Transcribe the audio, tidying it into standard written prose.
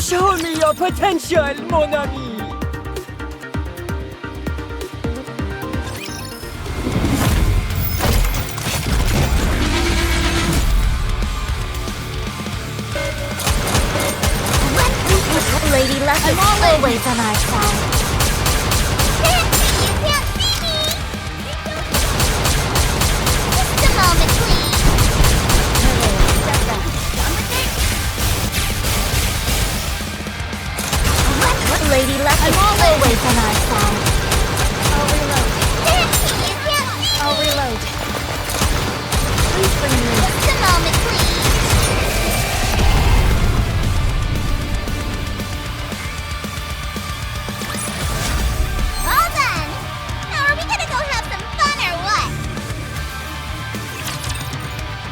Show me your potential, mon ami. Lady Luck is always on our side. You can't see me! Just a moment, please. Lady Luck is always on our side.